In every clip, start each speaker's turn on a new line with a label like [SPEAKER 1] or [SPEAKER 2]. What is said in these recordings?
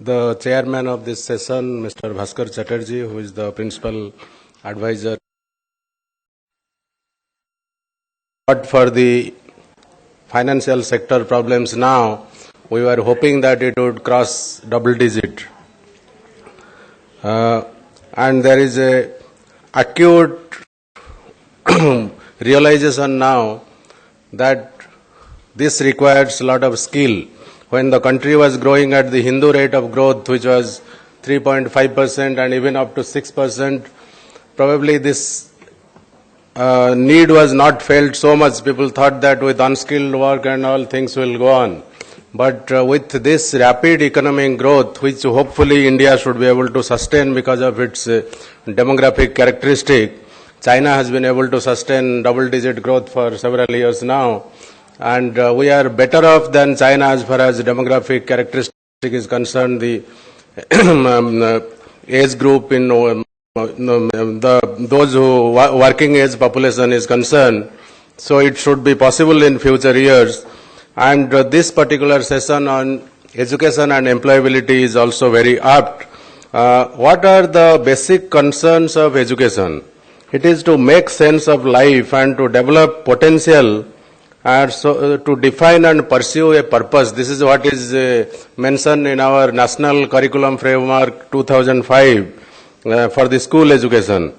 [SPEAKER 1] the chairman of this session, Mr. Bhaskar Chatterjee, who is the principal advisor. But for the financial sector problems now, we were hoping that it would cross double digit. And there is a acute realization now that this requires a lot of skill. When the country was growing at the Hindu rate of growth, which was 3.5% and even up to 6%, probably this need was not felt so much. People thought that with unskilled work and all things will go on. But with this rapid economic growth, which hopefully India should be able to sustain because of its demographic characteristic, China has been able to sustain double-digit growth for several years now. And we are better off than China as far as demographic characteristic is concerned. The age group in those who working age population is concerned. So it should be possible in future years. And this particular session on education and employability is also very apt. What are the basic concerns of education? It is to make sense of life and to develop potential, and so to define and pursue a purpose. This is what is mentioned in our National Curriculum Framework 2005 for the school education.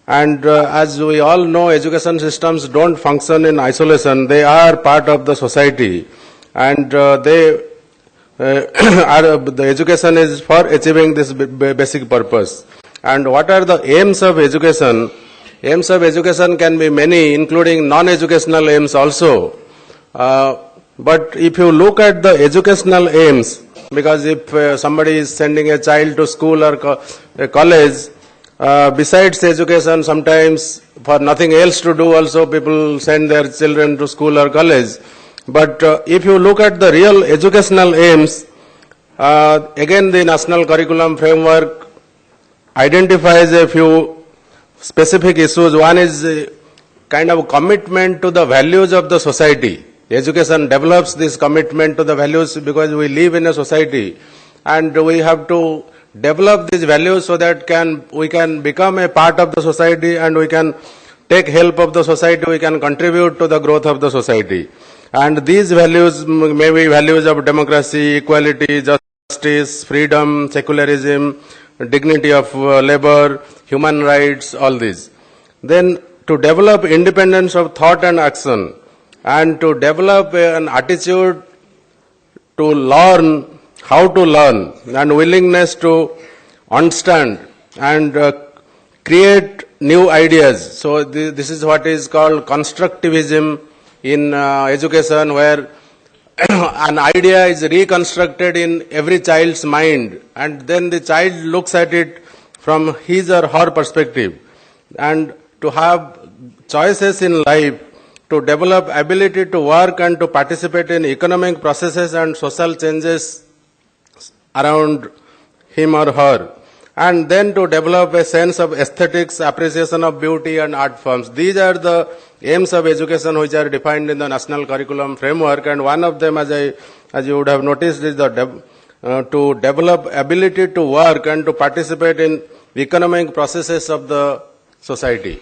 [SPEAKER 1] And as we all know, education systems don't function in isolation. They are part of the society, and the education is for achieving this basic purpose. And what are the aims of education? Aims of education can be many, including non-educational aims also. But if you look at the educational aims, because if somebody is sending a child to school or college, besides education, sometimes for nothing else to do also people send their children to school or college. But if you look at the real educational aims, again the National Curriculum Framework identifies a few specific issues. One is kind of commitment to the values of the society. Education develops this commitment to the values because we live in a society and we have to develop these values so that we can become a part of the society and we can take help of the society, we can contribute to the growth of the society. And these values may be values of democracy, equality, justice, freedom, secularism, dignity of labor, human rights, all these. Then to develop independence of thought and action, and to develop an attitude to learn, how to learn, and willingness to understand and create new ideas. So this is what is called constructivism in education, where an idea is reconstructed in every child's mind, and then the child looks at it from his or her perspective. And to have choices in life, to develop ability to work and to participate in economic processes and social changes around him or her, and then to develop a sense of aesthetics, appreciation of beauty and art forms. These are the aims of education which are defined in the National Curriculum Framework, and one of them, as you would have noticed, is to develop ability to work and to participate in economic processes of the society.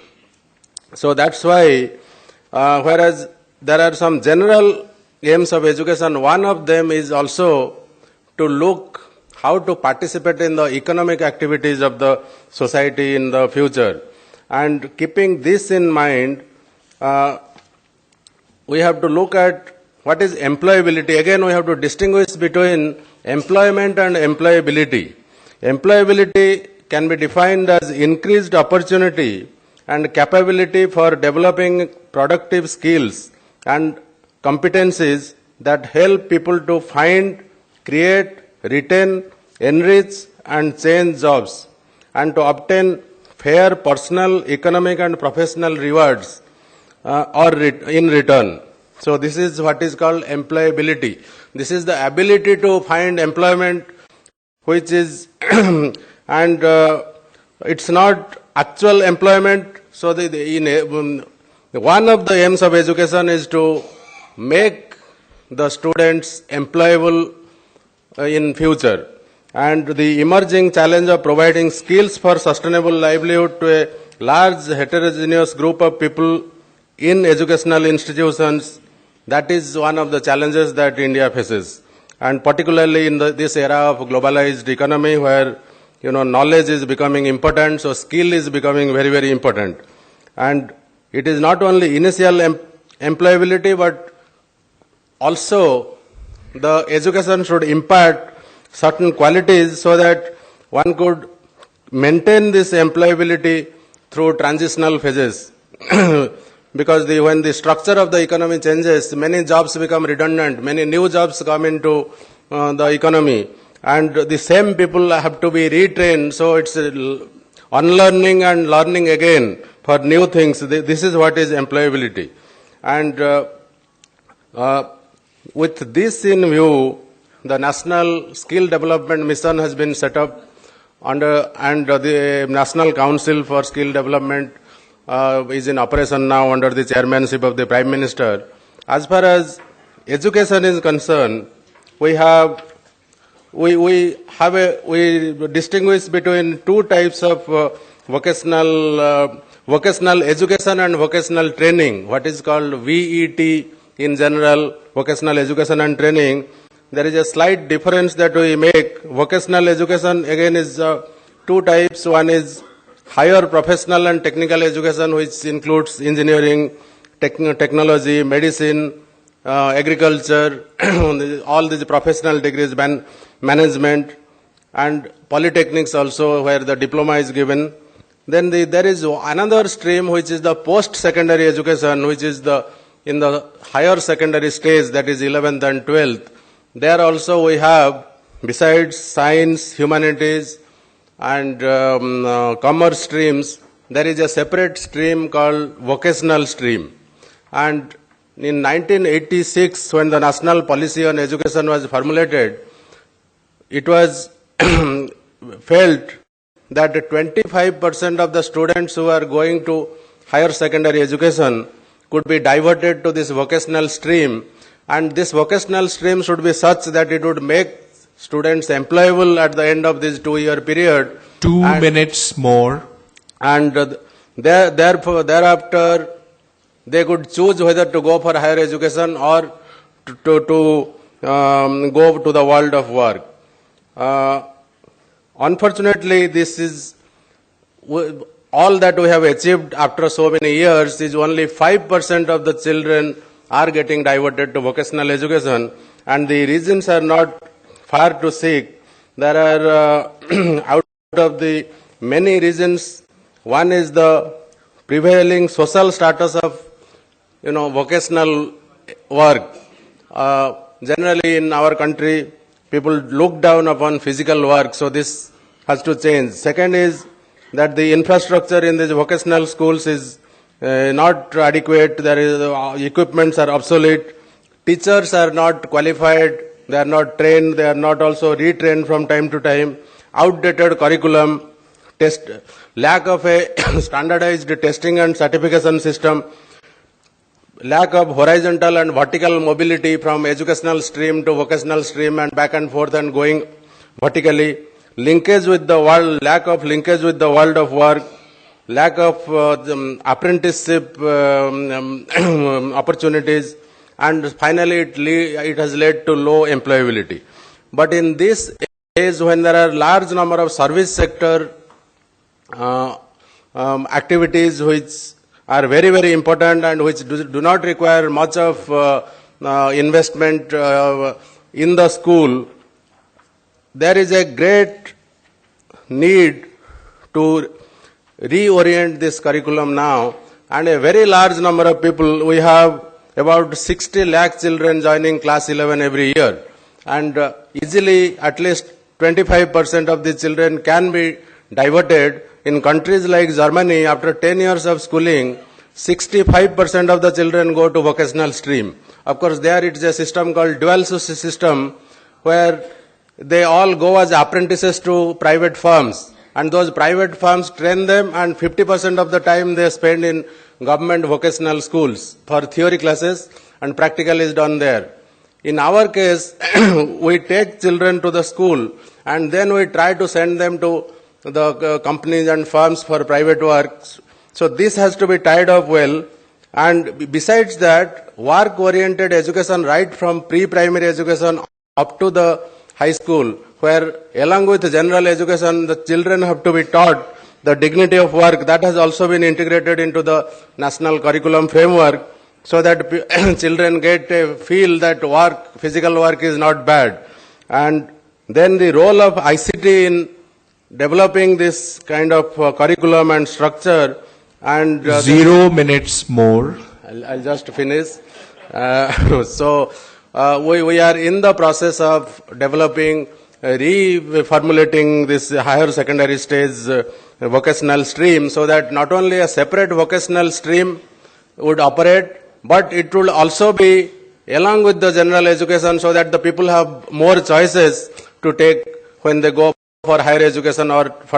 [SPEAKER 1] So that's why, whereas there are some general aims of education, one of them is also to look how to participate in the economic activities of the society in the future. And keeping this in mind, we have to look at what is employability. Again, we have to distinguish between employment and employability. Employability can be defined as increased opportunity and capability for developing productive skills and competencies that help people to find, create, retain, enrich and change jobs, and to obtain fair personal, economic and professional rewards in return. So this is what is called employability. This is the ability to find employment, which is and it's not actual employment. So one of the aims of education is to make the students employable in future. and the emerging challenge of providing skills for sustainable livelihood to a large heterogeneous group of people in educational institutions, that is one of the challenges that India faces. And particularly in this era of globalized economy where, knowledge is becoming important, so skill is becoming very, very important. And it is not only initial employability, but also the education should impart certain qualities so that one could maintain this employability through transitional phases. Because when the structure of the economy changes, many jobs become redundant, many new jobs come into the economy, and the same people have to be retrained, so it's unlearning and learning again for new things. This is what is employability. And with this in view, the National Skill Development Mission has been set up and the National Council for Skill Development is in operation now under the chairmanship of the Prime Minister. As far as education is concerned, we distinguish between two types of vocational education and vocational training, what is called VET in general, vocational education and training. There is a slight difference that we make. Vocational education again is two types. One is higher professional and technical education, which includes engineering, technology, medicine, agriculture, all these professional degrees, management, and polytechnics also, where the diploma is given. Then there is another stream, which is the post-secondary education, which is in the higher secondary stage, that is 11th and 12th. There also we have, besides science, humanities, and commerce streams, there is a separate stream called vocational stream. And in 1986, when the National Policy on Education was formulated, it was felt that 25% of the students who are going to higher secondary education could be diverted to this vocational stream, and this vocational stream should be such that it would make students employable at the end of this 2-year period.
[SPEAKER 2] 2 minutes more.
[SPEAKER 1] And thereafter, they could choose whether to go for higher education or to go to the world of work. Unfortunately, this is all that we have achieved after so many years is only 5% of the children are getting diverted to vocational education, and the reasons are not far to seek. There are, out of the many reasons, one is the prevailing social status of, vocational work. Generally in our country, people look down upon physical work, so this has to change. Second is that the infrastructure in these vocational schools is not adequate. There is equipments are obsolete. Teachers are not qualified. They are not trained. They are not also retrained from time to time. Outdated curriculum, lack of a standardized testing and certification system, lack of horizontal and vertical mobility from educational stream to vocational stream and back and forth and going vertically, linkage with the world, lack of linkage with the world of work, lack of apprenticeship opportunities, and finally it has led to low employability. But in this age, when there are large number of service sector activities which are very, very important and which do not require much of investment in the school, there is a great need to reorient this curriculum now, and a very large number of people, we have about 60 lakh children joining class 11 every year, and easily at least 25% of the children can be diverted. In countries like Germany, after 10 years of schooling, 65% of the children go to vocational stream. Of course, there it is a system called dual system, where they all go as apprentices to private firms, and those private firms train them, and 50% of the time they spend in government vocational schools for theory classes, and practical is done there. In our case, we take children to the school and then we try to send them to the companies and firms for private works. So this has to be tied up well. And besides that, work-oriented education right from pre-primary education up to the high school, where along with general education, the children have to be taught the dignity of work. That has also been integrated into the national curriculum framework, so that children get a feel that physical work is not bad. And then the role of ICT in developing this kind of curriculum and structure. And
[SPEAKER 2] 0 minutes more.
[SPEAKER 1] I'll just finish. So we are in the process of developing, reformulating this higher secondary stage vocational stream, so that not only a separate vocational stream would operate, but it will also be along with the general education, so that the people have more choices to take when they go for higher education or for